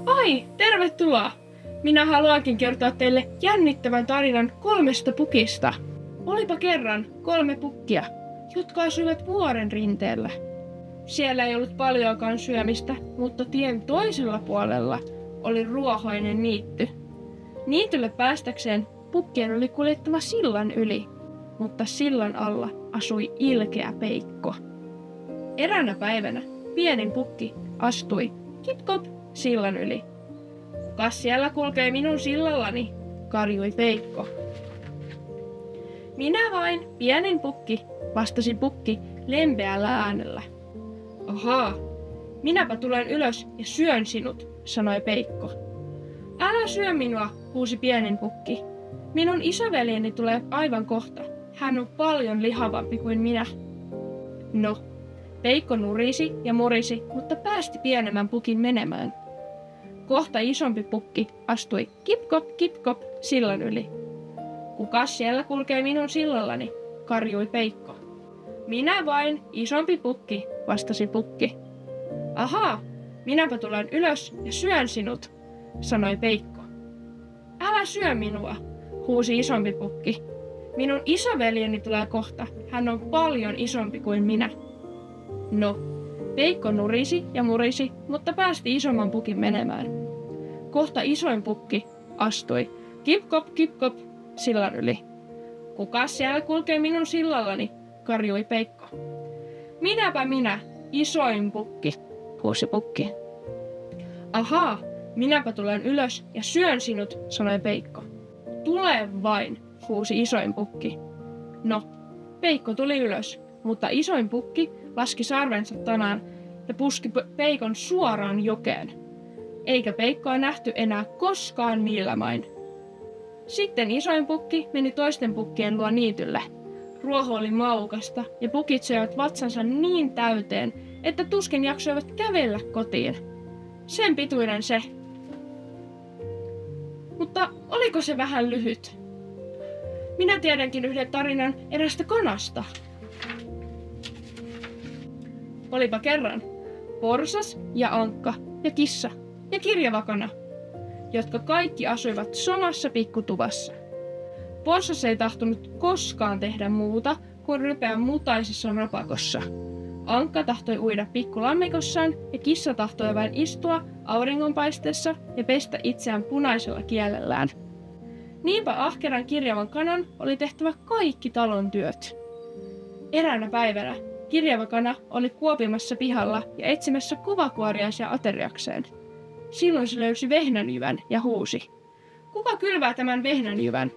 Ai, tervetuloa! Minä haluankin kertoa teille jännittävän tarinan 3 pukista. Olipa kerran 3 pukkia, jotka asuivat vuoren rinteellä. Siellä ei ollut paljoakaan syömistä, mutta tien toisella puolella oli ruohoinen niitty. Niitylle päästäkseen pukkien oli kuljettava sillan yli, mutta sillan alla asui ilkeä Peikko. Eräänä päivänä pienin pukki astui kip-kop sillan yli. Kukas siellä kulkee minun sillallani, karjui Peikko. Minä vain, pienin pukki, vastasi pukki lempeällä äänellä. Ahaa, minäpä tulen ylös ja syön sinut, sanoi Peikko. Älä syö minua, huusi pienin pukki. Minun isoveljeni tulee aivan kohta. Hän on paljon lihavampi kuin minä. No, Peikko nurisi ja murisi, mutta päästi pienemmän pukin menemään. Kohta isompi pukki astui kip-kop sillan yli. Kukas siellä kulkee minun sillallani, karjui Peikko. Minä vain, isompi pukki, vastasi pukki. Ahaa, minäpä tulen ylös ja syön sinut, sanoi Peikko. Älä syö minua, huusi isompi pukki. Minun isoveljeni tulee kohta, hän on paljon isompi kuin minä. No, Peikko nurisi ja murisi, mutta päästi isomman pukin menemään. Kohta isoin pukki astui kip-kop sillan yli. Kukas siellä kulkee minun sillallani, karjui Peikko. Minäpä minä, isoin pukki, huusi pukki. Ahaa, minäpä tulen ylös ja syön sinut, sanoi Peikko. Tule vain, huusi isoin pukki. No, Peikko tuli ylös, mutta isoin pukki laski sarvensa tanaan ja puski Peikon suoraan jokeen. Eikä Peikkoa nähty enää koskaan millään. Sitten isoin pukki meni toisten pukkien luo niitylle. Ruoho oli maukasta ja pukit söivät vatsansa niin täyteen, että tuskin jaksoivat kävellä kotiin. Sen pituinen se. Mutta oliko se vähän lyhyt? Minä tiedänkin yhden tarinan erästä kanasta. Olipa kerran porsas ja ankka ja kissa ja kirjavakana, jotka kaikki asuivat samassa pikkutuvassa. Porsas ei tahtonut koskaan tehdä muuta kuin rypeä mutaisessa rapakossa. Ankka tahtoi uida pikkulammikossaan ja kissa tahtoi vain istua auringonpaisteessa ja pestä itseään punaisella kielellään. Niinpä ahkeran kirjavan kanan oli tehtävä kaikki talon työt. Eräänä päivänä kirjava kana oli kuopimassa pihalla ja etsimässä kovakuoriaisia ateriakseen. Silloin se löysi vehnänjyvän ja huusi. Kuka kylvää tämän vehnänjyvän?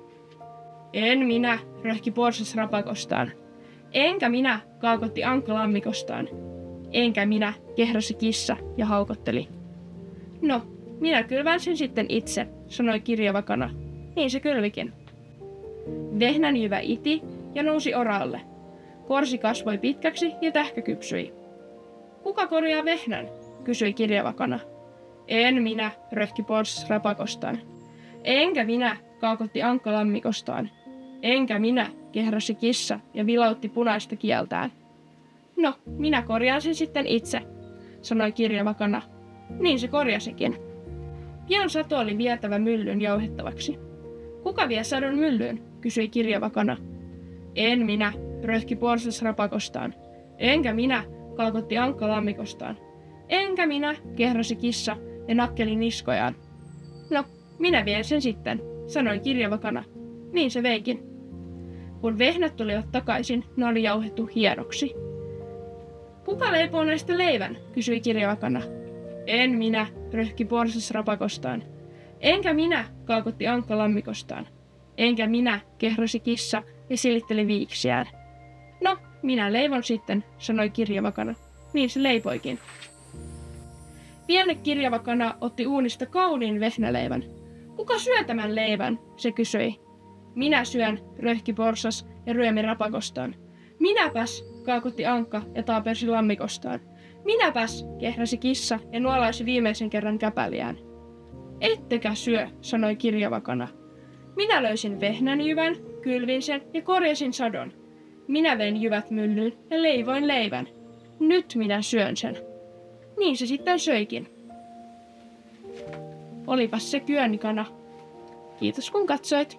En minä, röhki porsas rapakostaan. Enkä minä, kaakotti ankka lammikostaan. Enkä minä, kehrasi kissa ja haukotteli. No, minä kylvän sen sitten itse, sanoi kirjava kana. Niin se kylvikin. Vehnänjyvä iti ja nousi oralle. Korsi kasvoi pitkäksi ja tähkä kypsyi. Kuka korjaa vehnän? Kysyi kirjava kana. En minä, röhki porsas rapakostaan. Enkä minä, kaakotti ankka lammikostaan. Enkä minä, kehräsi kissa ja vilautti punaista kieltään. No, minä korjaan sen sitten itse, sanoi kirjava kana. Niin se korjasikin. Pian sato oli vietävä myllyn jauhettavaksi. Kuka vie sadon myllyyn? Kysyi kirjava kana. En minä, röhki porsas rapakostaan. Enkä minä, kalkotti ankka lammikostaan. Enkä minä, kehräsi kissa ja nakkeli niskojaan. No, minä vien sen sitten, sanoi kirjava kana. Niin se veikin. Kun vehnät tulivat takaisin, ne oli jauhettu hienoksi. Kuka leipoo näistä leivän? Kysyi kirjava kana. En minä, röhki porsas rapakostaan. Enkä minä, kalkotti ankka lammikostaan. Enkä minä, kehräsi kissa ja silitteli viiksiään. No, minä leivon sitten, sanoi kirjava kana. Niin se leipoikin. Pieni kirjava kana otti uunista kauniin vehnäleivän. Kuka syö tämän leivän? Se kysyi. Minä syön, röhki porsas ja ryömi rapakostaan. Minäpäs, kaakotti ankka ja taapersi lammikostaan. Minäpäs, kehräsi kissa ja nuolaisi viimeisen kerran käpäliään. Ettekä syö, sanoi kirjava kana. Minä löysin vehnänjyvän, kylvin sen ja korjasin sadon. Minä vein jyvät myllyyn ja leivoin leivän. Nyt minä syön sen. Niin se sitten söikin. Olipas se kyynikana. Kiitos kun katsoit.